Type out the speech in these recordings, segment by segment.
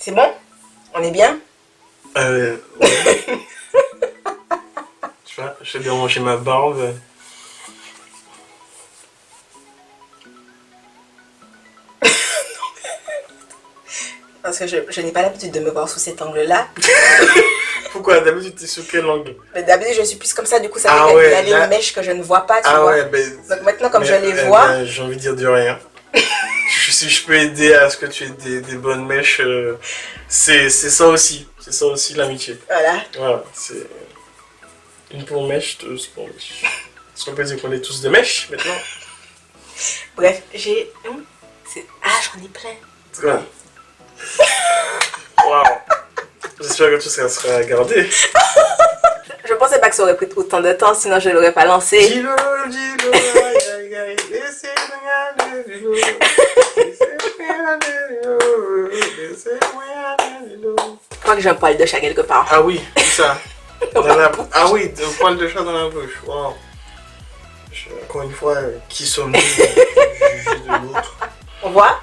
C'est bon? On est bien? Ouais. Tu vois, je vais bien manger ma barbe. Parce que je n'ai pas l'habitude de me voir sous cet angle-là. Pourquoi? D'habitude, t'es sur quel angle? Mais d'habitude, je suis plus comme ça, du coup, ça Ah fait ouais, qu'il y a les là... mèches que je ne vois pas, tu Ah vois. ouais, ben... Donc maintenant, comme mais, je les vois... j'ai envie de dire de rien. Si je peux aider à ce que tu aies des bonnes mèches, c'est ça aussi. C'est ça aussi l'amitié. Voilà. Voilà, c'est... Une pour mèche, tous pour mèche. Est-ce qu'on peut dire qu'on est tous des mèches maintenant? Bref, j'ai... Ah, j'en ai plein. Quoi? Waouh! J'espère que tout ça sera gardé. Je pensais pas que ça aurait pris autant de temps, sinon je l'aurais pas lancé. Dis-le, dis-le, aïe, aïe, aïe, laissez-moi dis-le. Laissez-moi dis-le. Laissez-moi dis-le. Je crois que j'ai un poil de chat quelque part. Ah oui, c'est ça. Ah oui, un poil de chat dans la bouche. Waouh. Encore une fois, qui sommes-nous pour juger de l'autre? On voit?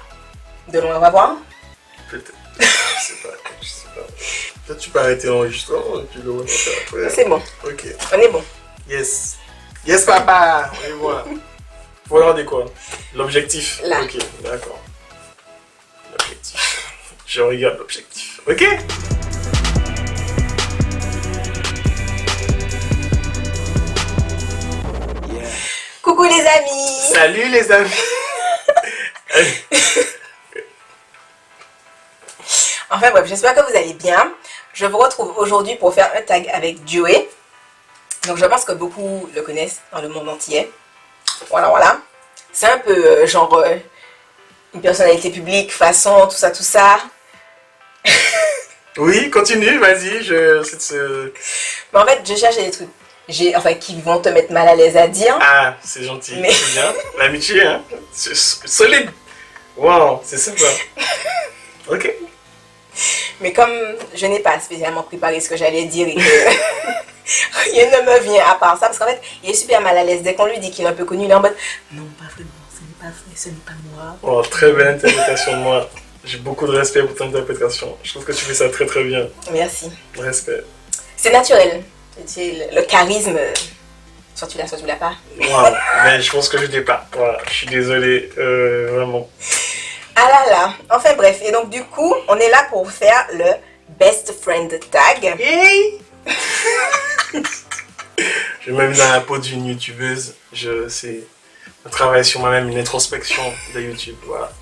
De loin, on va voir? Peut-être. Je sais pas. Peut-être tu peux arrêter l'enregistrement et puis le remonter après. C'est bon. Ok. On est bon. Yes. Yes, papa. On y voit. Faut regarder quoi? L'objectif. Là. Ok, d'accord. L'objectif. Je regarde l'objectif. Ok? Coucou les amis! Salut les amis! Enfin bref, j'espère que vous allez bien. Je vous retrouve aujourd'hui pour faire un tag avec Joey. Donc je pense que beaucoup le connaissent dans le monde entier. Voilà, voilà. C'est un peu genre une personnalité publique, façon, tout ça, tout ça. Oui, continue, vas-y. Mais en fait, je cherche des trucs qui vont te mettre mal à l'aise à dire. Ah, c'est gentil, Mais... c'est bien. L'amitié, hein? C'est solide. Wow, c'est sympa. Ok. Mais comme je n'ai pas spécialement préparé ce que j'allais dire et que rien ne me vient à part ça, parce qu'en fait, il est super mal à l'aise. Dès qu'on lui dit qu'il est un peu connu, il est en mode non, pas vraiment, ce n'est pas vrai, ce n'est pas moi. Oh, très belle interprétation de moi. J'ai beaucoup de respect pour ton interprétation. Je trouve que tu fais ça très très bien. Merci. Respect. C'est naturel. Le charisme, soit tu l'as, soit tu l'as pas. Wow, mais je pense que je l'ai pas. Voilà, je suis désolé, vraiment. Ah là là, enfin bref, et donc du coup, on est là pour faire le Best Friend Tag. Hey. Je me mets dans la peau d'une youtubeuse. C'est un travail sur moi-même, une introspection de YouTube, voilà.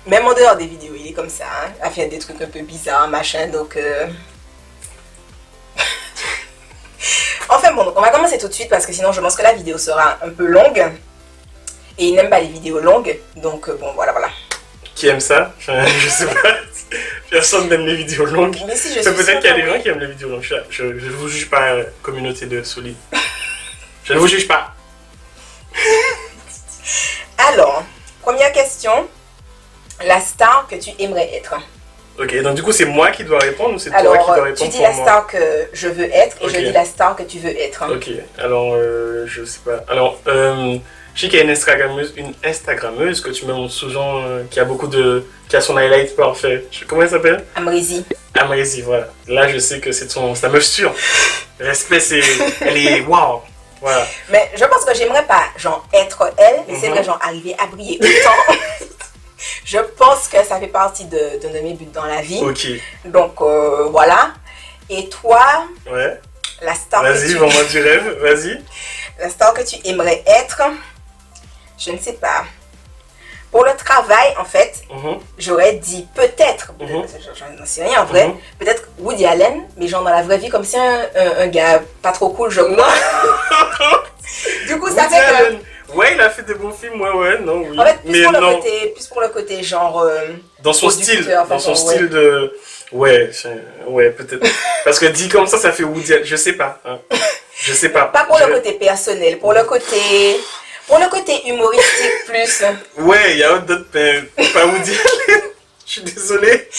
Même en dehors des vidéos, il est comme ça, hein, à faire des trucs un peu bizarres, machin, donc... Enfin bon, donc on va commencer tout de suite parce que sinon je pense que la vidéo sera un peu longue. Et il n'aime pas les vidéos longues, donc bon, voilà, voilà. Qui aime ça? Enfin, je sais pas. Personne n'aime les vidéos longues. Mais si, je suis peut-être qu'il y a des gens qui aiment les vidéos longues. Je ne vous juge pas, communauté de solides. Je ne vous juge pas. Alors, première question. La star que tu aimerais être? Ok, donc du coup c'est moi qui dois répondre ou c'est toi qui dois répondre? Tu dis la star que je veux être et je dis la star que tu veux être. Ok, alors je sais pas. Alors, je sais qu'il y a une Instagrammeuse que tu mets souvent, qui a qui a son highlight parfait. Comment elle s'appelle? Amrézy. Amrézy, voilà. Là je sais que c'est ta meuf sûre. Respect, elle est waouh. Voilà. Mais je pense que j'aimerais pas genre être elle, mais c'est vrai genre arriver à briller autant. Je pense que ça fait partie d'un de mes buts dans la vie. Ok. Donc voilà. Et toi, ouais. La star que Vas-y, vends-moi du rêve, vas-y. La star que tu aimerais être, je ne sais pas. Pour le travail, en fait, j'aurais dit peut-être, j'en sais rien en vrai, peut-être Woody Allen, mais genre dans la vraie vie, comme si un gars pas trop cool, je crois. Du coup, ça fait que... Ouais, il a fait des bons films, ouais, non, oui. En fait, plus, mais pour, non. Plus pour le côté genre... dans son style de... Ouais, peut-être. Parce que dit comme ça fait Woody Allen, je sais pas. Hein. Je sais pas. Pas pour le côté personnel, pour le côté humoristique plus. Ouais, il y a d'autres, mais pas Woody Allen. Je suis désolé.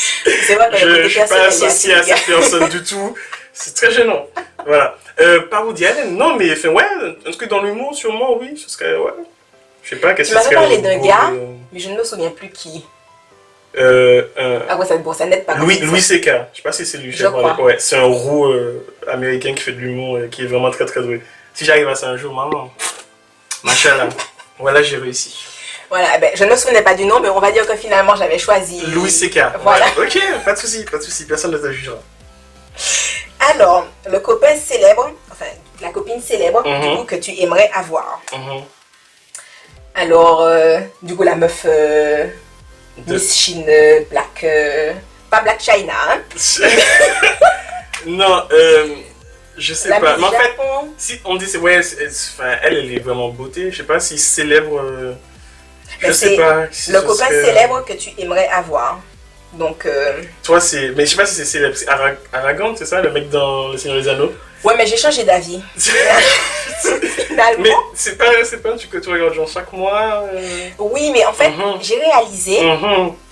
C'est vrai que je suis pas associé à cette personne du tout. C'est très gênant. Voilà. Pas Woody Allen, non, mais enfin, ouais, un truc dans l'humour, sûrement, oui. Ce serait, ouais. Je sais pas, qu'est-ce que tu m'avais parlé d'un gars, mais je ne me souviens plus qui. Ah ouais, ça n'aide pas. Louis C.K. Je sais pas si c'est lui. Je crois. Ouais, c'est un roux américain qui fait de l'humour, qui est vraiment très très doué. Si j'arrive à ça un jour, maman, machallah, voilà, j'ai réussi. Voilà, ben, je ne me souvenais pas du nom, mais on va dire que finalement j'avais choisi... Louis C.K. Voilà. Ouais. Ok, pas de souci, personne ne te jugera. Alors, le copain célèbre, enfin, la copine célèbre, du coup, que tu aimerais avoir. Alors, du coup, la meuf Miss Chine, Black... pas Black China, hein. Non, je sais pas. Mais en fait, si on dit, ouais, elle est vraiment beauté. Je sais pas si célèbre... je sais pas. Si le copain célèbre que tu aimerais avoir. Donc... Toi, c'est... Mais je sais pas si c'est célèbre. C'est Aragorn, c'est ça, le mec dans Le Seigneur des Anneaux? Ouais, mais j'ai changé d'avis. Finalement. Mais c'est pas un truc que tu regardes genre chaque mois Oui, mais en fait, j'ai réalisé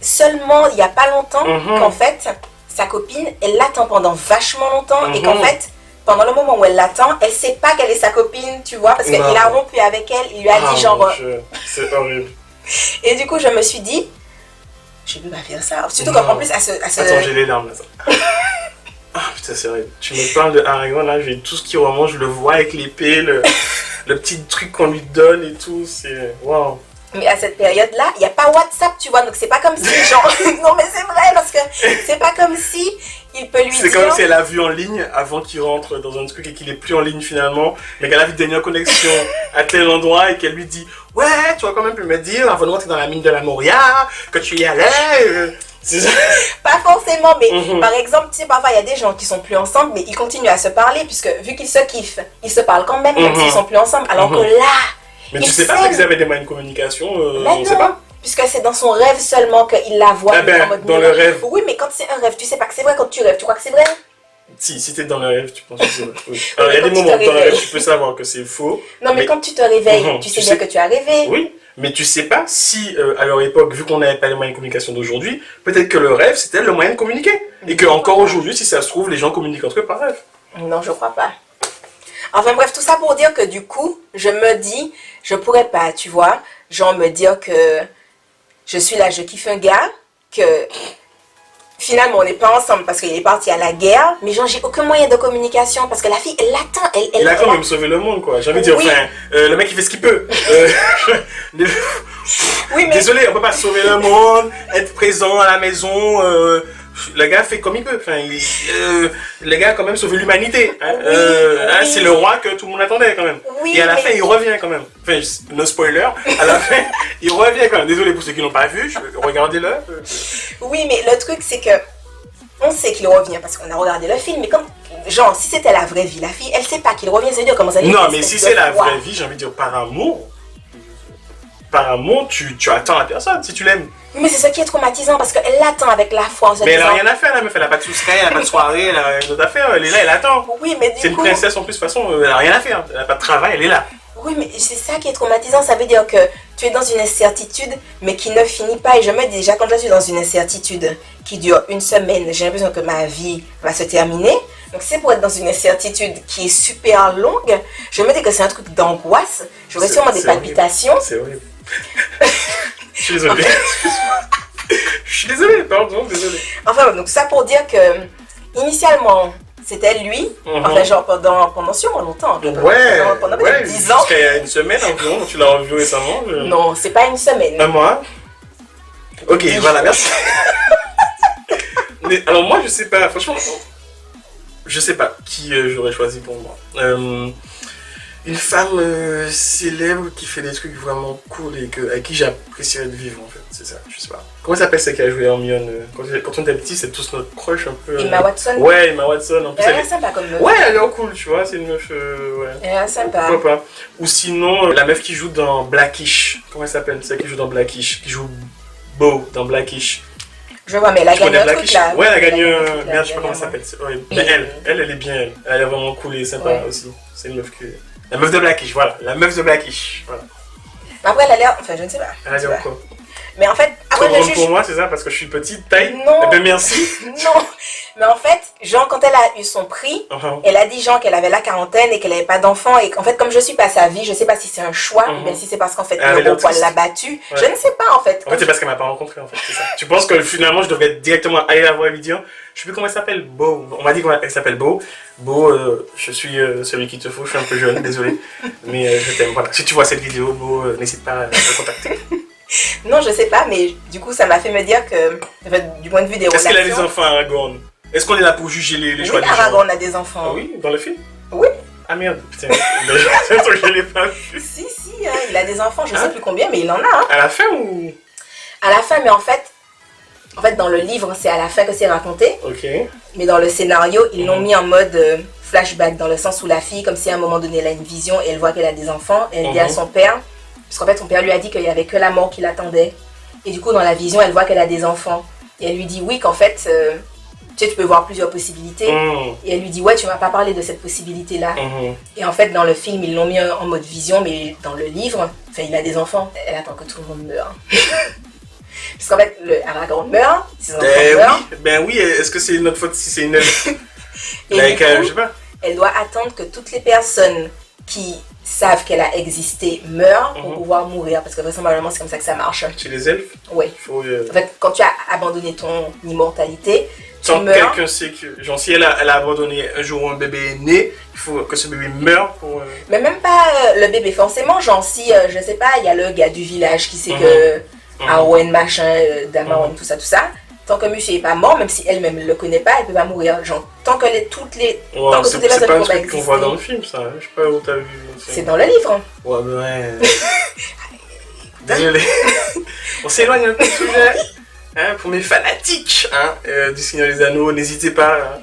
seulement il y a pas longtemps qu'en fait, sa copine, elle l'attend pendant vachement longtemps et qu'en fait, pendant le moment où elle l'attend, elle sait pas qu'elle est sa copine, tu vois, parce qu'il a rompu avec elle, il lui a dit genre... C'est horrible. Et du coup, je me suis dit, je peux pas faire ça. Surtout qu'en plus, à ce... Attends, j'ai les larmes là, ça. Ah putain, c'est vrai. Tu me parles de Aragorn, là, j'ai tout ce qui remonte, je le vois avec l'épée, le petit truc qu'on lui donne et tout, c'est... Waouh. Mais à cette période-là, il n'y a pas WhatsApp, tu vois, donc c'est pas comme si genre... Non mais c'est vrai, parce que c'est pas comme si il peut lui dire... C'est comme si elle a vu en ligne avant qu'il rentre dans un truc et qu'il est plus en ligne finalement, mais qu'elle a vu dernière connexion à tel endroit et qu'elle lui dit « Ouais, tu vas quand même pu me dire, avant de rentrer dans la mine de la Moria, que tu y allais... Pas forcément, mais par exemple, tu sais, parfois il y a des gens qui sont plus ensemble, mais ils continuent à se parler, puisque vu qu'ils se kiffent, ils se parlent quand même, même s'ils sont plus ensemble, alors que là... Mais tu sais pas qu'ils avaient des moyens de communication, on sait pas. Puisque c'est dans son rêve seulement qu'il la voit. Ah ben, en mode dans le rêve. Oui, mais quand c'est un rêve, tu sais pas que c'est vrai. Quand tu rêves, tu crois que c'est vrai? Si t'es dans le rêve, tu penses que c'est vrai. Oui. Alors, il y a des moments où dans le rêve, tu peux savoir que c'est faux. Non, mais quand tu te réveilles, tu sais bien que tu as rêvé. Oui, mais tu sais pas si, à leur époque, vu qu'on n'avait pas les moyens de communication d'aujourd'hui, peut-être que le rêve, c'était le moyen de communiquer. Et qu'encore aujourd'hui, si ça se trouve, les gens communiquent entre eux par rêve. Non, je crois pas. Enfin bref, tout ça pour dire que du coup, je me dis, je pourrais pas, tu vois, genre me dire que je suis là, je kiffe un gars, que finalement on n'est pas ensemble parce qu'il est parti à la guerre, mais genre j'ai aucun moyen de communication parce que la fille, elle l'attend, il a quand même sauvé le monde, quoi. J'ai envie de dire, enfin, le mec il fait ce qu'il peut. Oui, mais... Désolé, on peut pas sauver le monde, être présent à la maison. Le gars fait comme il peut. Enfin, le gars a quand même sauvé l'humanité. Hein. C'est le roi que tout le monde attendait quand même. Oui, et à la fin, il revient quand même. Enfin, no spoiler. À la fin, il revient quand même. Désolé pour ceux qui l'ont pas vu. Regardez-le. Oui, mais le truc, c'est que on sait qu'il revient parce qu'on a regardé le film. Mais comme, genre, si c'était la vraie vie, la fille, elle sait pas qu'il revient. Ça veut dire comment ça. Non, mais si c'est la vraie vie, j'ai envie de dire par amour. Par amour, tu attends la personne si tu l'aimes. Mais c'est ça qui est traumatisant parce qu'elle l'attend avec la foi. Mais elle a rien à faire, la meuf, elle a pas de souscrit, elle a pas de soirée, elle a rien d'autre à faire, elle est là, elle attend. Oui, mais du coup... C'est une princesse en plus, de toute façon, elle a rien à faire, elle a pas de travail, elle est là. Oui, mais c'est ça qui est traumatisant, ça veut dire que tu es dans une incertitude, mais qui ne finit pas. Et je me dis déjà, quand je suis dans une incertitude qui dure une semaine, j'ai l'impression que ma vie va se terminer. Donc c'est pour être dans une incertitude qui est super longue, je me dis que c'est un truc d'angoisse. J'aurais sûrement des palpitations. C'est horrible. Je suis désolé. Je suis désolé, pardon, désolé. Enfin, donc ça pour dire que initialement c'était lui, enfin genre pendant sûrement longtemps. Ouais, pendant 10 ans. Jusqu'à une semaine environ, tu l'as revu récemment. Non, c'est pas une semaine. Un mois. Ok, voilà, merci. Mais, alors moi je sais pas, franchement, je sais pas qui j'aurais choisi pour moi. Une femme célèbre qui fait des trucs vraiment cool et avec qui j'apprécierais de vivre en fait, c'est ça, je sais pas. Comment s'appelle celle qui a joué Hermione quand on était petit, c'est tous notre crush un peu. Emma Watson. Ouais, Emma Watson. En plus, elle est sympa comme meuf. Ouais, elle est cool, tu vois, c'est une meuf. Ouais. Elle est sympa. Pourquoi pas. Ou sinon, la meuf qui joue dans Blackish. Comment elle s'appelle, celle qui joue dans Blackish, qui joue Beau dans Blackish. Je vois, mais elle a gagné un truc là. Ouais, elle a gagné merde, je sais pas comment elle s'appelle. Ouais. Mais elle est bien, elle est vraiment cool et sympa aussi. C'est une meuf que. La meuf de Blackish, voilà. La meuf de Blackish, voilà. Après, elle a l'air... Enfin, je ne sais pas. Elle a l'air quoi? Mais en fait, trop grande pour moi, c'est ça, parce que je suis petite taille. Non. Eh ben merci. Non. Mais en fait, genre, quand elle a eu son prix, elle a dit, genre, qu'elle avait la quarantaine et qu'elle n'avait pas d'enfant. Et qu'en fait, comme je suis pas sa vie, je sais pas si c'est un choix ou bien si c'est parce qu'en fait, le roi l'a battue. Ouais. Je ne sais pas, en fait. En fait, c'est parce qu'elle m'a pas rencontré, en fait, c'est ça. Tu penses que finalement, je devrais directement aller la voir et lui dire, je sais plus comment elle s'appelle, Beau. On m'a dit qu'elle s'appelle Beau. Beau, je suis celui qu'il te faut, je suis un peu jeune, désolé. Mais je t'aime, voilà. Si tu vois cette vidéo, Beau, n'hésite pas à me contacter. Non, je sais pas, mais du coup, ça m'a fait me dire que, en fait, du point de vue des relations... Est-ce qu'elle a des enfants, Aragorn? Est-ce qu'on est là pour juger les choix des gens? Oui, Aragorn a des enfants. Ah oui, dans le film? Oui. Ah merde, putain, je l'ai pas vu. Si, hein, il a des enfants, je sais plus combien, mais il en a. Hein. À la fin ou? À la fin, mais en fait, dans le livre, c'est à la fin que c'est raconté. Ok. Mais dans le scénario, ils l'ont mis en mode flashback, dans le sens où la fille, comme si à un moment donné, elle a une vision et elle voit qu'elle a des enfants, et elle dit à son père, parce qu'en fait, son père lui a dit qu'il n'y avait que la mort qui l'attendait. Et du coup, dans la vision, elle voit qu'elle a des enfants. Et elle lui dit oui, qu'en fait, tu sais, tu peux voir plusieurs possibilités. Et elle lui dit ouais, tu m'as pas parlé de cette possibilité-là. Et en fait, dans le film, ils l'ont mis en mode vision, mais dans le livre, il a des enfants. Elle attend que tout le monde meure. Parce qu'en fait, Aragorn meurt, ses enfants meurent. Oui, ben oui, est-ce que c'est notre faute si c'est une elfe? Et du coup, je sais pas. Elle doit attendre que toutes les personnes qui savent qu'elle a existé meurent pour pouvoir mourir. Parce que vraisemblablement, c'est comme ça que ça marche. Chez les elfes? Oui. En fait, quand tu as abandonné ton immortalité, tant que quelqu'un sait que, genre, si elle a abandonné un jour où un bébé est né, il faut que ce bébé meure pour... Mais même pas le bébé, forcément. Genre, si, je sais pas, il y a le gars du village qui sait que Arwen, machin, Damarwen, tout ça. Tant que monsieur n'est pas mort, même si elle-même ne le connaît pas, elle peut pas mourir. Genre, tant que toutes les personnes c'est pas un truc qu'on voit dans le film, ça. Je sais pas où t'as vu. C'est dans le livre. Ouais, mais ouais. Désolé. On s'éloigne un peu du sujet. Hein, pour mes fanatiques du Seigneur des Anneaux, n'hésitez pas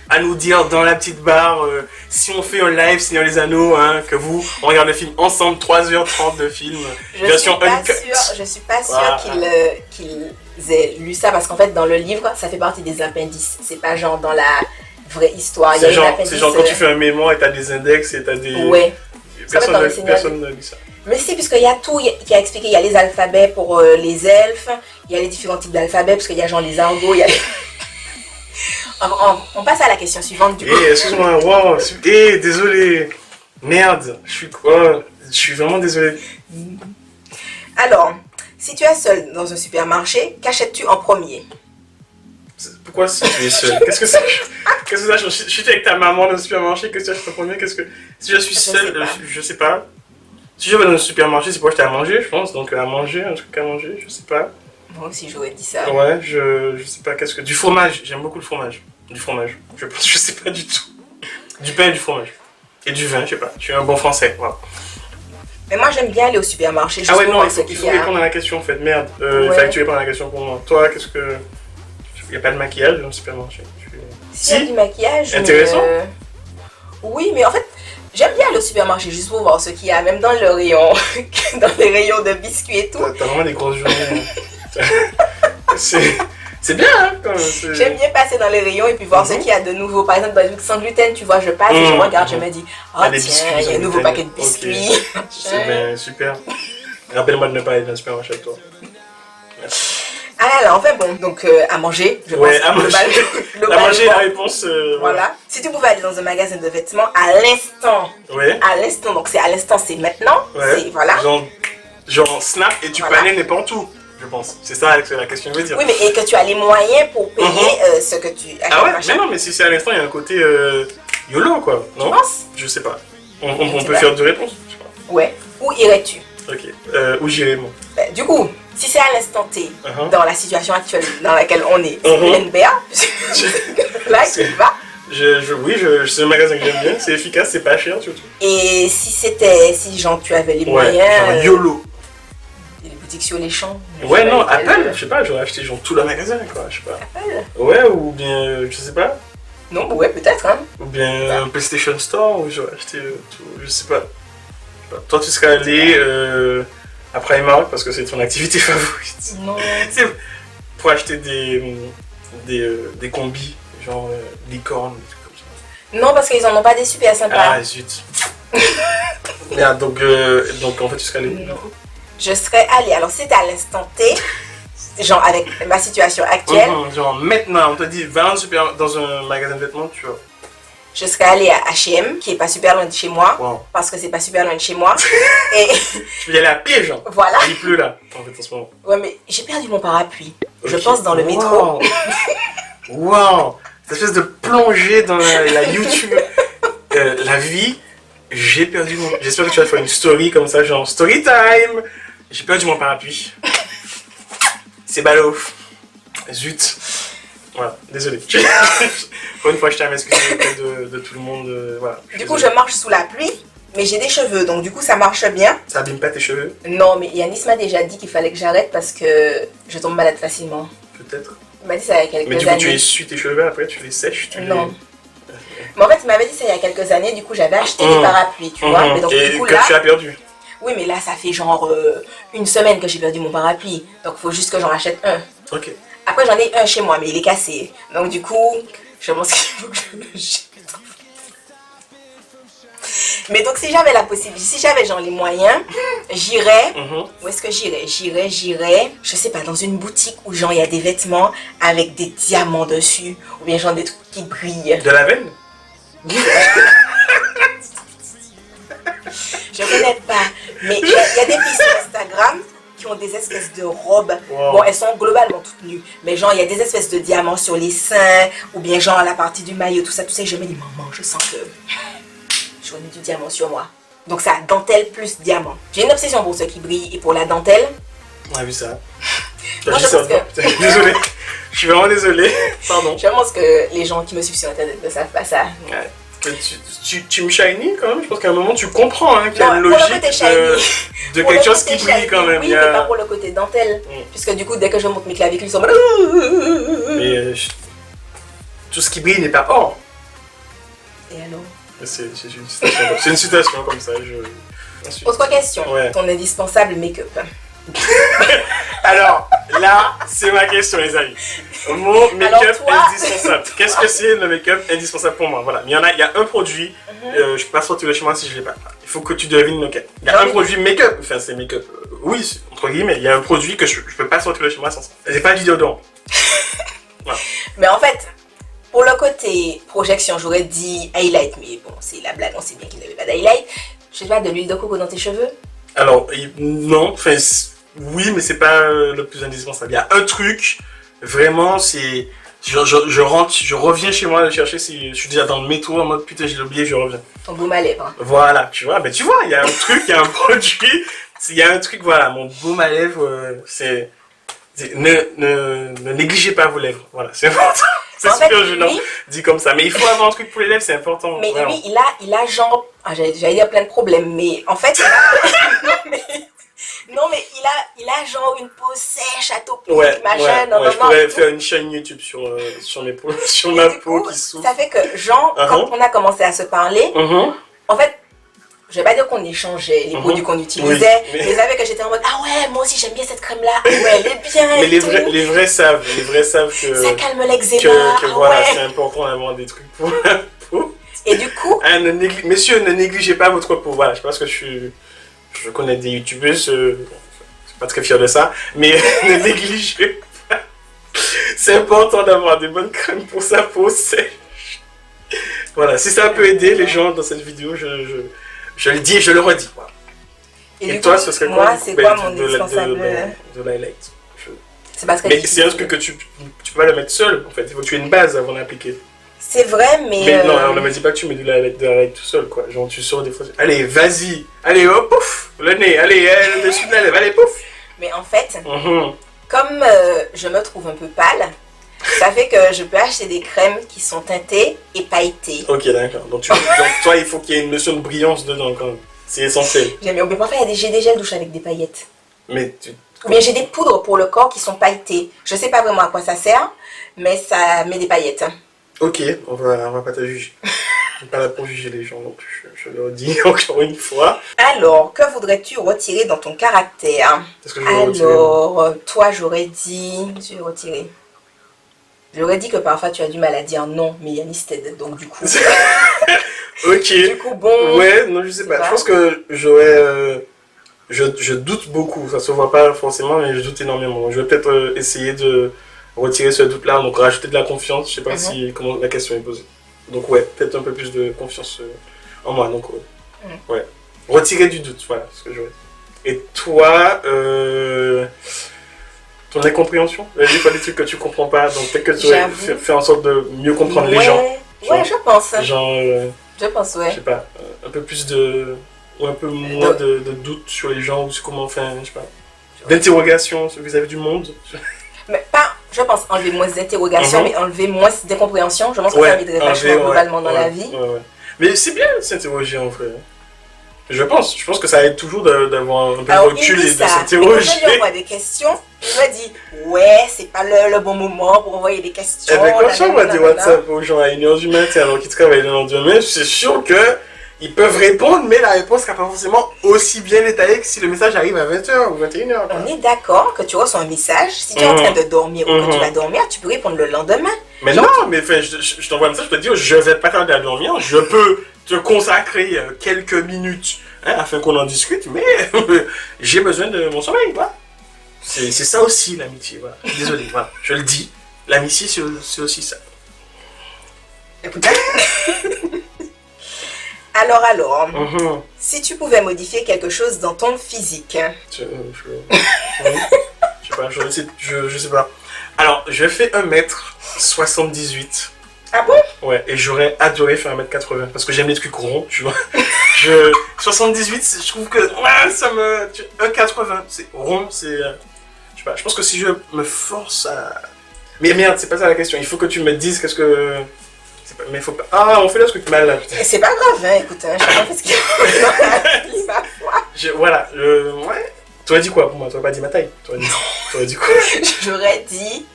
à nous dire dans la petite barre si on fait un live Seigneur des Anneaux, que on regarde le film ensemble, 3h30 de film, version uncut. Je suis pas sûre qu'ils aient lu ça parce qu'en fait dans le livre ça fait partie des appendices, c'est pas genre dans la vraie histoire. C'est genre quand tu fais un mémoire et t'as des index et t'as des... Ouais. Personne n'a lu ça. Mais si, puisqu'il y a tout qui a expliqué, il y a les alphabets pour les elfes, il y a les différents types d'alphabets, parce qu'il y a genre les argots, il y a... on passe à la question suivante du coup. Excuse-moi, wow, désolé. Merde, je suis vraiment désolé. Alors, si tu es seul dans un supermarché, qu'achètes-tu en premier? Pourquoi si tu es seul? Qu'est-ce que c'est? Qu'est-ce que ça? Je suis avec ta maman dans le supermarché, qu'est-ce que tu achètes en premier? Si je suis seul, je sais pas. Si je vais dans le supermarché, c'est pour acheter à manger, je pense. Donc à manger, un truc à manger, je sais pas. Moi aussi j'aurais dit ça. Ouais, je sais pas, du fromage, j'aime beaucoup le fromage. Du fromage, je sais pas du tout. Du pain et du fromage. Et du vin, je sais pas. Je suis un bon français, voilà. Mais moi j'aime bien aller au supermarché. Ah ouais, non, il faut répondre à la question en fait, merde. Il fallait que tu répondes à la question pour moi. Toi, il n'y a pas de maquillage dans le supermarché? Si, il y a du maquillage. Intéressant. Oui, mais en fait, j'aime bien aller au supermarché juste pour voir ce qu'il y a, même dans le rayon, dans les rayons de biscuits et tout. T'as vraiment des grosses journées. C'est bien, hein, quand même. J'aime bien passer dans les rayons et puis voir ce qu'il y a de nouveau. Par exemple, dans les trucs sans gluten, tu vois, je passe et je regarde, je me dis, oh tiens, il y a un nouveau paquet de biscuits. Okay. C'est bien, super. Rappelle-moi de ne pas aller dans le supermarché avec toi. Merci. Ah là, enfin bon, donc à manger, je pense. À manger. À manger, la réponse. Voilà. Si tu pouvais aller dans un magasin de vêtements à l'instant, donc c'est à l'instant, c'est maintenant, voilà. Genre snap et tu peux aller n'importe où, je pense. C'est ça que la question veut dire. Oui, mais et que tu as les moyens pour payer ce que tu as. Ah ouais, mais non, mais si c'est à l'instant, il y a un côté YOLO, quoi. Non? Tu penses? Je sais pas. On peut faire deux réponses, je sais pas. Ouais. Où irais-tu? Ok. Où j'irais, moi? Du coup, si c'est à l'instant T, dans la situation actuelle dans laquelle on est, c'est NBA, là, tu vas. C'est un magasin que j'aime bien, c'est efficace, c'est pas cher surtout. Et si genre tu avais les moyens. Genre YOLO. Les boutiques sur les champs. Ouais, non, Apple, je sais pas, j'aurais acheté genre tout le magasin, quoi, je sais pas. Apple? Ouais, ou bien, je sais pas. Non, ouais, peut-être, hein. Ou bien un PlayStation Store, où j'aurais acheté tout, je sais pas. Toi, tu serais allé à Primark parce que c'est ton activité favorite. Non. C'est pour acheter des combis, genre licorne, des trucs comme ça. Non, parce qu'ils en ont pas des super sympas. Ah, zut. Merde, donc en fait, tu serais allé. Non. Je serais allée, alors si c'était à l'instant T, genre avec ma situation actuelle, genre maintenant, on te dit, va dans un magasin de vêtements, tu vois. je serais allée à H&M, qui est pas super loin de chez moi, parce que c'est pas super loin de chez moi. Et je vais y aller à pied, genre. Voilà. Il pleut là, en fait, en ce moment. Ouais, mais j'ai perdu mon parapluie. Okay. Je pense dans le métro. Waouh. Cette espèce de plongée dans la YouTube, la vie. J'ai perdu mon... J'espère que tu vas faire une story comme ça, genre story time. J'ai perdu mon parapluie. C'est ballot. Zut. Voilà, désolé. Pour une fois, je tiens à m'excuser auprès de tout le monde. Voilà, du coup, je marche sous la pluie, mais j'ai des cheveux, donc du coup, ça marche bien. Ça abîme pas tes cheveux? Non, mais Yanis m'a déjà dit qu'il fallait que j'arrête parce que je tombe malade facilement. Peut-être. Il m'a dit ça il y a quelques années. Mais du coup, tu essuies tes cheveux après, tu les sèches, Non. Mais en fait, il m'avait dit ça il y a quelques années, du coup, j'avais acheté des parapluies, tu vois. Mais donc, et du coup, que là, tu as perdu? Oui, mais là, ça fait genre une semaine que j'ai perdu mon parapluie. Donc, il faut juste que j'en rachète un. Ok. Après, j'en ai un chez moi, mais il est cassé. Donc, du coup, je pense qu'il faut que je le jette. Mais donc, si j'avais la possibilité, si j'avais genre les moyens, j'irais. Où est-ce que j'irais? J'irais, je sais pas, dans une boutique où genre il y a des vêtements avec des diamants dessus. Ou bien genre des trucs qui brillent. De la veine? Je connais pas. Mais il y a des filles sur Instagram qui ont des espèces de robes. Bon, elles sont globalement toutes nues. Mais genre, il y a des espèces de diamants sur les seins. Ou bien genre, la partie du maillot, tout ça. Je me dis, maman, je sens que j'en ai du diamant sur moi. Donc ça, dentelle plus diamant. J'ai une obsession pour ce qui brille et pour la dentelle. On a vu ça. Moi, je pense que... Désolé. Je suis vraiment désolé. Pardon. Je pense que les gens qui me suivent sur Internet ne savent pas ça. Ouais. Tu me shiny quand même, je pense qu'à un moment tu comprends qu'il y a une logique de quelque chose qui brille quand même. Oui, mais pas pour le côté dentelle. Puisque du coup, dès que je monte mes clavicules, ils sont... Mais tout ce qui brille n'est pas or. Et alors? C'est une citation comme ça. Autre question. Ton indispensable make-up. Alors, là, c'est ma question, les amis. Mon make-up indispensable. Qu'est-ce que c'est le make-up indispensable pour moi? Voilà. Mais il y a un produit, je peux pas sortir le chemin si je l'ai pas. Il faut que tu devines lequel. Il y a un produit make-up, enfin c'est make-up, oui, entre guillemets, il y a un produit que je peux pas sortir le chemin sans ça. C'est pas du déodorant. Voilà. Mais en fait, pour le côté projection, j'aurais dit highlight, mais bon, c'est la blague, on sait bien qu'il n'y avait pas d'highlight. Je sais pas, de l'huile de coco dans tes cheveux? Alors, non, enfin... Oui, mais c'est pas le plus indispensable. Il y a un truc, vraiment, c'est... Je rentre, je reviens chez moi le chercher, si je suis déjà dans le métro en mode putain, je l'ai oublié, je reviens. Ton baume à lèvres. Voilà, tu vois, ben tu vois, il y a un truc, il y a un produit, il y a un truc, voilà, mon baume à lèvres, c'est... Ne négligez pas vos lèvres, voilà, c'est important. C'est super gênant, dit comme ça, mais il faut avoir un truc pour les lèvres, c'est important. Mais vraiment. Lui, il a genre... Ah, j'allais dire plein de problèmes, mais en fait... Non mais il a genre une peau sèche, atopique, machin. Je pourrais faire une chaîne YouTube sur ma peau qui souffre. Ça fait que genre, quand on a commencé à se parler, en fait, je vais pas dire qu'on échangeait les produits qu'on utilisait, mais ça fait que j'étais en mode, ah ouais, moi aussi j'aime bien cette crème là, ah ouais, elle est bien. Mais les vrais savent que... Ça calme l'eczéma, voilà, c'est important d'avoir des trucs pour la peau. Et du coup... Messieurs, ne négligez pas votre peau, voilà, je pense que je connais des youtubeuses, je suis pas très fier de ça, mais ne négligez pas. C'est important d'avoir des bonnes crèmes pour sa peau sèche. Voilà, si ça peut aider les gens dans cette vidéo, je le dis et je le redis. Voilà. Et toi, ce serait quoi? Moi, c'est quoi mon indispensable de l'highlight? C'est parce que... Mais c'est un truc que tu peux pas le mettre seul, en fait. Il faut que tu aies une base avant d'appliquer. C'est vrai, mais non, on ne me dit pas que tu mets de la tout seul, quoi. Genre, tu sors des fois. Allez, vas-y. Allez, hop, pouf. Le nez, allez, le dessus de la lèvre, allez, pouf. Mais en fait, comme je me trouve un peu pâle, ça fait que je peux acheter des crèmes qui sont teintées et pailletées. Ok, d'accord. Donc, toi, il faut qu'il y ait une notion de brillance dedans, quand même. C'est essentiel. J'aime bien. Mais parfois, j'ai des gels douche avec des paillettes. Mais Ou bien j'ai des poudres pour le corps qui sont pailletées. Je sais pas vraiment à quoi ça sert, mais ça met des paillettes. Ok, on va pas te juger. Je suis pas là pour juger les gens, donc je le dis encore une fois. Alors, que voudrais-tu retirer dans ton caractère? Alors, toi, j'aurais dit... J'aurais dit que parfois tu as du mal à dire non, mais Yanis t'aide, donc du coup... Ok. Du coup, bon... Ouais, non, je sais pas. Je pense que j'aurais... je doute beaucoup. Ça se voit pas forcément, mais je doute énormément. Je vais peut-être essayer de retirer ce doute-là, donc rajouter de la confiance. Je sais pas si comment la question est posée. Donc ouais, peut-être un peu plus de confiance en moi. Donc ouais. Retirer du doute, voilà ce que je veux. Et toi, ton incompréhension, il y a des trucs que tu comprends pas, donc peut-être que tu vas faire en sorte de mieux comprendre les gens. Ouais, je pense. Genre, je pense, ouais. Je sais pas, un peu plus de... ou un peu moins de doute sur les gens, ou sur comment faire, je sais pas. D'interrogation vis-à-vis du monde. Mais pas, je pense, enlever moins d'interrogation, mais enlever moins d'incompréhension. Je pense que ça m'aiderait vachement globalement dans la vie. Mais c'est bien de s'interroger en vrai. Je pense que ça aide toujours d'avoir un peu de recul et de s'interroger. Quand je lui envoie des questions, il me dit ouais, c'est pas le bon moment pour envoyer des questions. Eh ben, quand tu envoies des WhatsApp aux gens à 1h du matin alors qu'ils travaillent le lendemain, c'est sûr qu'ils peuvent répondre, mais la réponse sera pas forcément aussi bien détaillée que si le message arrive à 20h ou 21h. On est d'accord que tu reçois un message, si tu es en train de dormir ou que tu vas dormir, tu peux répondre le lendemain. Mais non, mais je t'envoie un message, je te dis je vais pas tarder à dormir, je peux te consacrer quelques minutes afin qu'on en discute, mais j'ai besoin de mon sommeil, voilà. C'est ça aussi l'amitié, voilà. Désolé, voilà, je le dis, l'amitié c'est aussi ça. Écoute. Alors, si tu pouvais modifier quelque chose dans ton physique. Je sais pas. Alors, je fais 1m78. Ah bon? Ouais, et j'aurais adoré faire 1m80 parce que j'aime les trucs ronds, tu vois. 78, je trouve que ça me... 1m80, c'est rond, c'est... je sais pas, je pense que si je me force à... Mais merde, c'est pas ça la question, il faut que tu me dises qu'est-ce que... Mais faut pas... Ah, on fait le truc mal là, putain. C'est pas grave, hein, écoute, je sais pas ce qu'il y a. Voilà, ouais. T'aurais dit quoi pour moi? T'aurais pas dit ma taille? T'aurais dit quoi? J'aurais dit...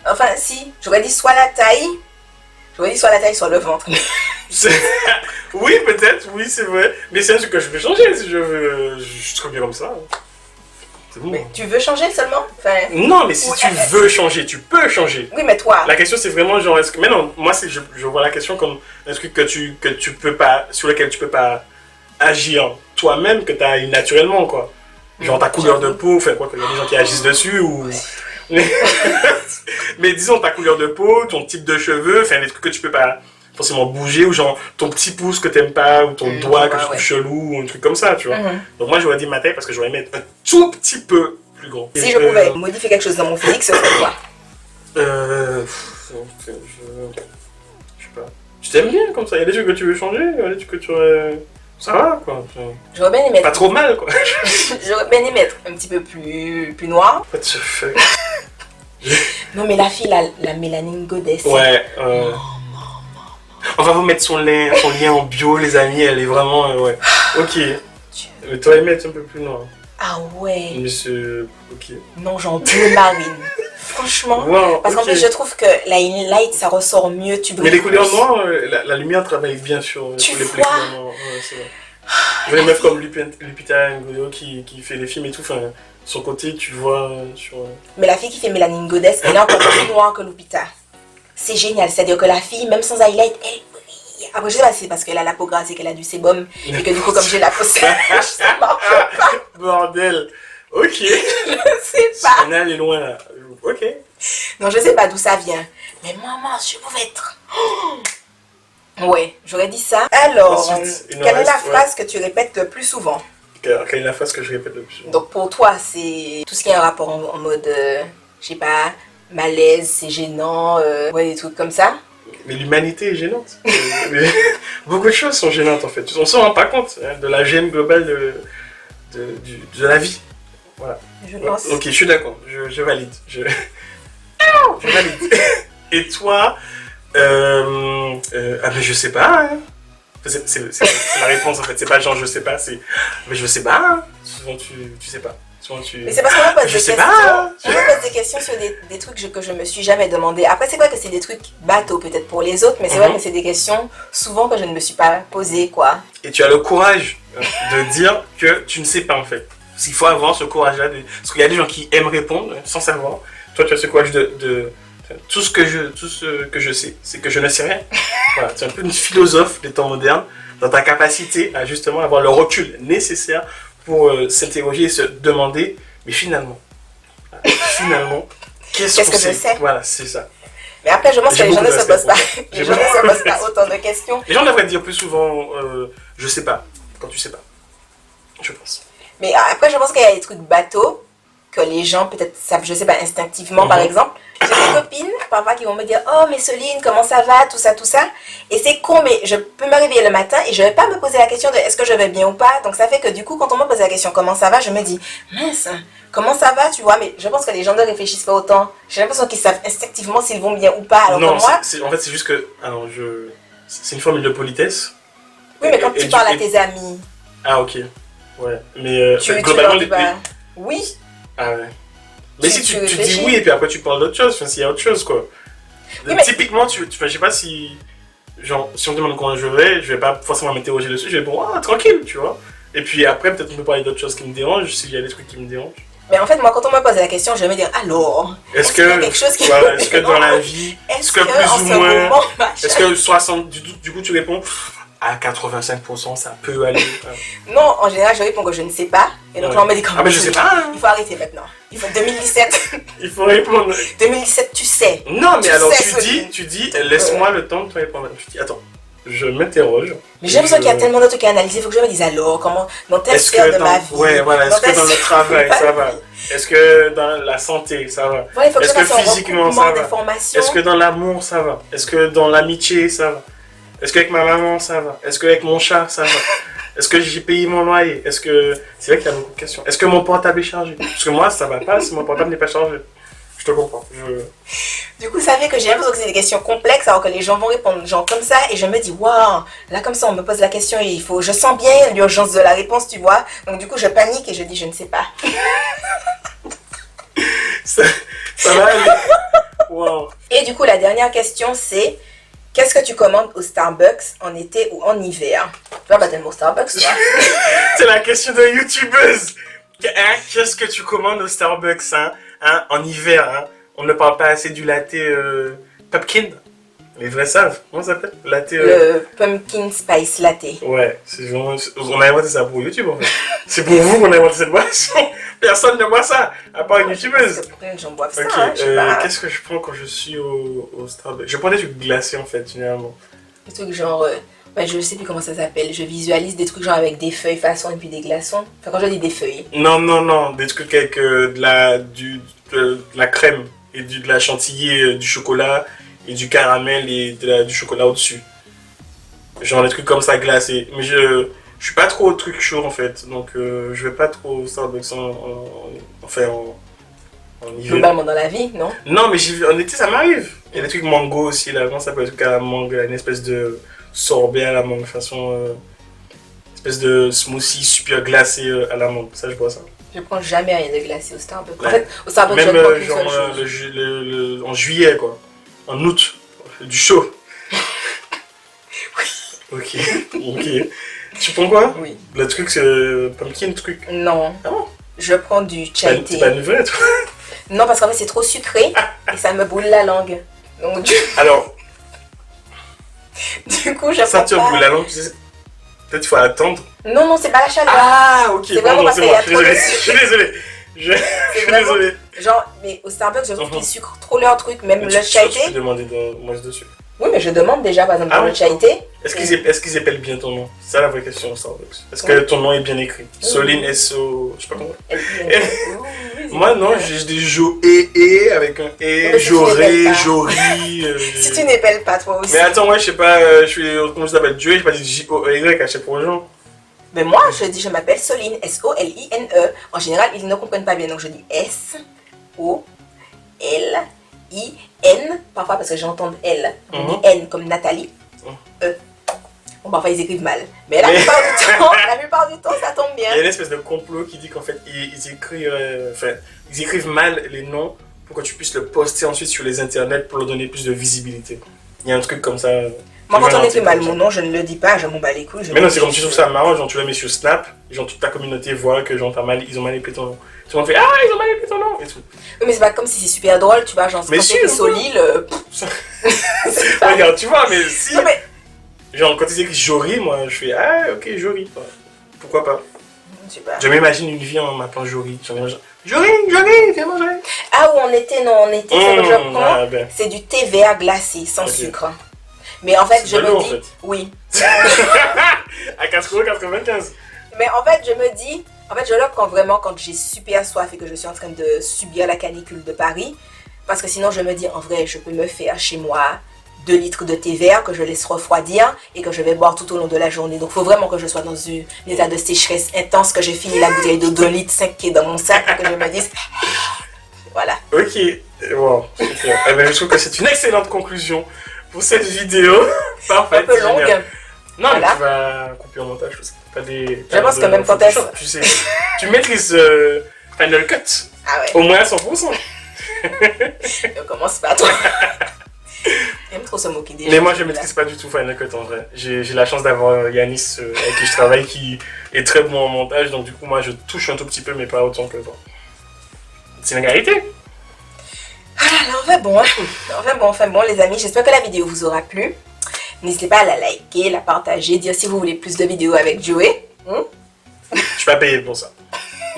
Enfin, si, j'aurais dit soit la taille... soit le ventre. Oui, peut-être, oui, c'est vrai. Mais c'est un truc que je peux changer si je veux. Je suis trop bien comme ça. C'est bon. Mais tu veux changer seulement? Non, mais si tu veux changer, tu peux changer. Oui, mais toi. La question, c'est vraiment genre, est-ce que... Mais non, moi, je vois la question comme un truc que tu peux pas... Sur lequel tu peux pas agir toi-même, que tu as naturellement, quoi. Genre ta couleur de peau, enfin quoi, qu'il y a des gens qui agissent dessus, ou... Mais disons ta couleur de peau, ton type de cheveux, enfin des trucs que tu peux pas forcément bouger, ou genre ton petit pouce que t'aimes pas, ou ton doigt que tu trouves chelou, ou un truc comme ça, tu vois. Donc moi j'aurais dit ma taille parce que j'aurais aimé être un tout petit peu plus grand. Si je pouvais modifier quelque chose dans mon physique, ce serait quoi? Je sais pas. Tu t'aimes bien comme ça, il y a des trucs que tu veux changer, il y a des trucs que tu aurais... Ça va quoi. J'aurais bien aimé être... Pas trop mal quoi. J'aurais bien aimé être un petit peu plus noir. What the fuck. Non mais la fille, la mélanine goddess. Ouais. On va vous mettre son lien en bio les amis, elle est vraiment... ouais. Ok. Mais toi aimé être un peu plus noir. Ah ouais. Mais c'est... Ok. Non, genre bleu marine. Franchement. Wow, parce qu'en plus je trouve que la light ça ressort mieux. Tu mais les couleurs noires, la lumière travaille bien sur les couleurs noires. Ouais, c'est vrai. Il y a une meuf comme Lupita Nyong'o qui fait les films et tout, enfin, son côté tu vois sur... Mais la fille qui fait Mélanine Goddess, elle est encore plus noire que Lupita. C'est génial, c'est-à-dire que la fille, même sans highlight, elle brille. Après je sais pas si c'est parce qu'elle a la peau grasse et qu'elle a du sébum, et que du coup comme j'ai la peau sèche, ça marche pas. Bordel. Ok. Je sais pas. On est allé loin là. Ok. Non, je sais pas d'où ça vient. Mais maman, je pouvais être... Ouais, j'aurais dit ça. Alors, ensuite, quelle est la phrase que tu répètes le plus souvent? Quelle est la phrase que je répète le plus souvent? Donc pour toi, c'est tout ce qui a un rapport en mode, je sais pas, malaise, c'est gênant, ouais, des trucs comme ça. Mais l'humanité est gênante. Beaucoup de choses sont gênantes en fait. On s'en rend pas compte de la gêne globale de la vie. Voilà. Je pense. Ok, je suis d'accord, je valide. Je valide. Et toi, mais je sais pas. Hein. C'est la réponse en fait, c'est pas genre je sais pas, c'est mais je sais pas. Hein. Souvent tu sais pas. Souvent tu... Mais c'est parce qu'on me pose des questions. Pas. Je me pose des questions sur des trucs que je me suis jamais demandé. Après c'est vrai que c'est des trucs bateaux peut-être pour les autres, mais c'est vrai que c'est des questions souvent que je ne me suis pas posées quoi. Et tu as le courage de dire que tu ne sais pas en fait. Parce qu'il faut avoir ce courage-là. Parce qu'il y a des gens qui aiment répondre sans savoir. Toi, tu as ce courage de tout ce que je sais, c'est que je ne sais rien. Voilà, tu es un peu une philosophe des temps modernes dans ta capacité à justement avoir le recul nécessaire pour s'interroger et se demander, mais finalement, qu'est-ce que je sais? Voilà, c'est ça. Mais après, je pense que les gens ne se posent pas. Les gens ne se posent pas autant de questions. Les gens devraient dire plus souvent, je sais pas, quand tu sais pas. Je pense. Mais après, je pense qu'il y a des trucs bateaux que les gens, peut-être, savent, je sais pas, instinctivement, par exemple. J'ai des copines, parfois, qui vont me dire, oh, mais Soline, comment ça va, tout ça, tout ça. Et c'est con, mais je peux me réveiller le matin et je vais pas me poser la question de est-ce que je vais bien ou pas. Donc, ça fait que du coup, quand on me pose la question, comment ça va, je me dis, mince, comment ça va, tu vois. Mais je pense que les gens ne réfléchissent pas autant. J'ai l'impression qu'ils savent instinctivement s'ils vont bien ou pas. Alors non, que moi... en fait, c'est juste que, c'est une formule de politesse. Oui, mais quand tu parles à tes amis... Ah, ok. Ouais, mais globalement... Oui. Ah ouais. Mais si tu dis oui et puis après tu parles d'autre chose, s'il y a autre chose quoi. Oui, mais... Typiquement, je sais pas si... Genre, si on me demande comment je vais pas forcément m'interroger dessus, je vais bon, tranquille, tu vois. Et puis après, peut-être on peut parler d'autres choses qui me dérangent, s'il y a des trucs qui me dérangent. Mais en fait, moi, quand on me pose la question, je vais me dire, alors, est-ce qu'il y a quelque chose qui voilà, est-ce que dans la vie, est-ce que plus ou moins, est-ce que 60, du coup tu réponds, à 85% ça peut aller. Non, en général, je réponds que je ne sais pas. Et donc là, on me dit comment. Ah, mais je sais pas. Il faut arrêter maintenant. Il faut 2017. Il faut répondre. 2017, tu sais. Non, mais alors tu dis, laisse-moi le temps de te répondre. Je dis, attends, je m'interroge. Mais j'ai l'impression qu'il y a tellement de trucs à analyser. Il faut que je me dise, alors, comment, dans telle sphère de ma vie. Ouais, voilà, est-ce que dans le travail, ça va? Est-ce que dans la santé, ça va? Voilà, est-ce que physiquement, ça va? Est-ce que dans l'amour, ça va? Est-ce que dans l'amitié, ça va? Est-ce qu'avec ma maman, ça va? Est-ce qu'avec mon chat, ça va? Est-ce que j'ai payé mon loyer? Est-ce que... C'est vrai qu'il y a beaucoup de questions. Est-ce que mon portable est chargé? Parce que moi, ça va pas si mon portable n'est pas chargé. Je te comprends. Du coup, ça fait que j'ai l'impression que c'est des questions complexes alors que les gens vont répondre genre comme ça et je me dis, waouh, là comme ça on me pose la question et je sens bien l'urgence de la réponse, tu vois. Donc du coup, je panique et je dis, je ne sais pas. ça va aller. Wow. Et du coup, la dernière question, c'est... Qu'est-ce que tu commandes au Starbucks en été ou en hiver? Tu vas pas tellement au Starbucks, toi. C'est la question de youtubeuse. Qu'est-ce que tu commandes au Starbucks en hiver? On ne parle pas assez du latte pumpkin. Les vrais savent. Comment ça s'appelle? Latte. Le pumpkin spice latte. Ouais, c'est vraiment... on a inventé ça pour YouTube en fait. C'est pour vous qu'on a inventé cette boisson. Personne ne boit ça, à part une youtubeuse. J'en bois ça, qu'est-ce que je prends quand je suis au Starbucks? Je prends des trucs glacés en fait, généralement. Des trucs genre... je sais plus comment ça s'appelle. Je visualise des trucs genre avec des feuilles façon et puis des glaçons. Enfin, quand je dis des feuilles. Non. Des trucs avec de la crème et de la chantilly, du chocolat et du caramel et du chocolat au-dessus. Genre des trucs comme ça glacés. Mais je suis pas trop au truc chaud en fait. Donc je vais pas trop au Starbucks en hiver. Globalement dans la vie, non? Non, mais en été ça m'arrive. Il y a des trucs mango aussi là. Comment ça s'appelle? Des trucs à la mangue, une espèce de sorbet à la mangue façon... espèce de smoothie super glacé à la mangue. Ça, je bois ça. Je prends jamais rien de glacé au Starbucks. Ouais. En fait, au Starbucks, même je prends qu'une seule chose. En juillet, quoi. En août. Du chaud. Ok. Tu prends quoi? Oui. Le truc, c'est pumpkin truc. Non. Ah bon? Je prends du chai tea. T'es pas une vraie, toi? Non, parce qu'en fait, c'est trop sucré et ça me brûle la langue. Donc, Alors... Du coup, je ça prends te pas... brûle la langue, tu sais. Peut-être qu'il faut attendre. Non, c'est pas la chaleur. Ah, ok. C'est vraiment parce qu'il y a trop de Je suis désolé. Je suis désolé. Genre, mais au Starbucks, je trouve qu'ils sucrent trop leur truc, même le chai tea. Tu peux demander moi dessus. Oui, mais je demande déjà, par exemple, pour le chai tea. Est-ce qu'ils appellent bien ton nom? C'est ça la vraie question au Starbucks. Est-ce que ton nom est bien écrit? Soline S-O... Je sais pas comment. Moi, non, j'ai des avec un E, Joré, Jori... Si tu n'épelles pas, toi aussi. Mais attends, moi, je sais pas, comment je t'appelle? Dieu, je sais pas, J-O-Y à chaque fois aux gens. Mais moi, je dis, je m'appelle Soline, S-O-L-I-N-E. En général, ils ne comprennent pas bien, donc je dis S-O-L-I-N. Parfois, parce que j'entends L, on dit N comme Nathalie. E. Bon, parfois, ils écrivent mal. Mais la plupart du temps, ça tombe bien. Il y a une espèce de complot qui dit qu'en fait, ils écrivent mal les noms pour que tu puisses le poster ensuite sur les internets pour leur donner plus de visibilité. Il y a un truc comme ça. Moi, quand on écrit mal mon nom, je ne le dis pas, je m'en bats les couilles. Mais non, c'est comme tu trouves ça marrant, genre tu le mets sur Snap, genre toute ta communauté voit que genre ils ont mal écrit ton nom. Tout le monde fait ah, ils ont mal écrit ton nom et tout. Oui, mais c'est pas comme si c'est super drôle, tu vois, genre quand t'écris Solil. Regarde, tu vois, mais si. Non, mais... Genre quand ils écrivent Jori, moi je fais ah, ok, Jori. Pourquoi pas? sais pas. Je m'imagine une vie en m'appelant Jory. Jory, viens manger. Ah, où on était, non, on était sur le Japon. Ben. C'est du thé vert glacé, sans sucre. Mais en fait, je me dis... en fait. Oui. À 4,95 €. Mais en fait, je me dis... En fait, je love quand j'ai super soif et que je suis en train de subir la canicule de Paris. Parce que sinon, je me dis, en vrai, je peux me faire chez moi 2 litres de thé vert que je laisse refroidir et que je vais boire tout au long de la journée. Donc, il faut vraiment que je sois dans un état de sécheresse intense, que j'ai fini la bouteille de 2 litres 5 qui est dans mon sac et que je me dise... Voilà. Ok, wow, super. Eh ben, je trouve que c'est une excellente conclusion pour cette vidéo. Parfait. Un peu longue. Non, voilà. Mais tu vas couper au montage. Je pense que même quand est-ce... Tu sais, tu maîtrises Final Cut. Ah ouais. Au moins à 100%. On commence pas toi. J'aime trop se moquer des gens. Mais moi, je maîtrise pas du tout Final Cut en vrai. J'ai la chance d'avoir Yanis avec qui je travaille qui est très bon en montage. Donc du coup, moi, je touche un tout petit peu, mais pas autant que toi. C'est une réalité. Voilà, enfin bon les amis, j'espère que la vidéo vous aura plu. N'hésitez pas à la liker, la partager, dire si vous voulez plus de vidéos avec Joey. Je suis pas payé pour ça.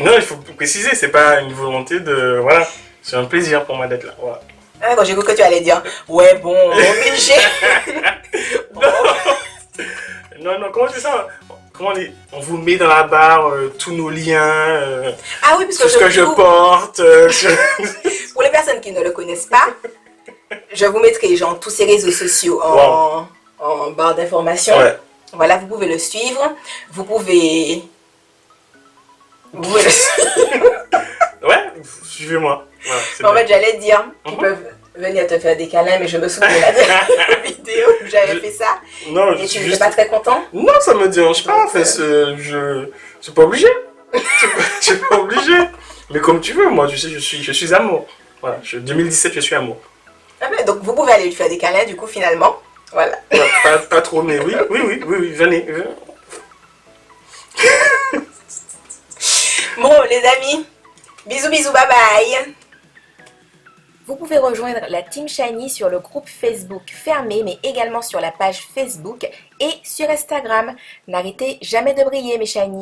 Non, il faut préciser, c'est pas une volonté de... Voilà, c'est un plaisir pour moi d'être là. Voilà. Ah, quand j'ai cru que tu allais dire, ouais bon, obligé. Non, comment je fais ça? On vous met dans la barre tous nos liens, ah oui, parce que tout ce que je porte. Pour les personnes qui ne le connaissent pas, je vous mettrai genre tous ces réseaux sociaux en barre d'informations. Ouais. Voilà, vous pouvez le suivre. Vous pouvez le suivre. Ouais, suivez-moi. Voilà, en fait, j'allais dire qu'ils peuvent venir te faire des câlins, mais je me souviens de la dernière vidéo où j'avais fait ça. Non, et tu n'étais pas très content? Non, ça me dérange pas. En fait, je suis pas obligé. Je suis pas obligé. Mais comme tu veux, moi, tu sais, je suis amour. Voilà, 2017, je suis amour. Ah ben, donc vous pouvez aller lui faire des câlins, du coup, finalement. Voilà. Pas trop, mais oui, venez. Bon, les amis, bisous, bye bye. Vous pouvez rejoindre la Team Shiny sur le groupe Facebook fermé, mais également sur la page Facebook et sur Instagram. N'arrêtez jamais de briller, mes Shiny.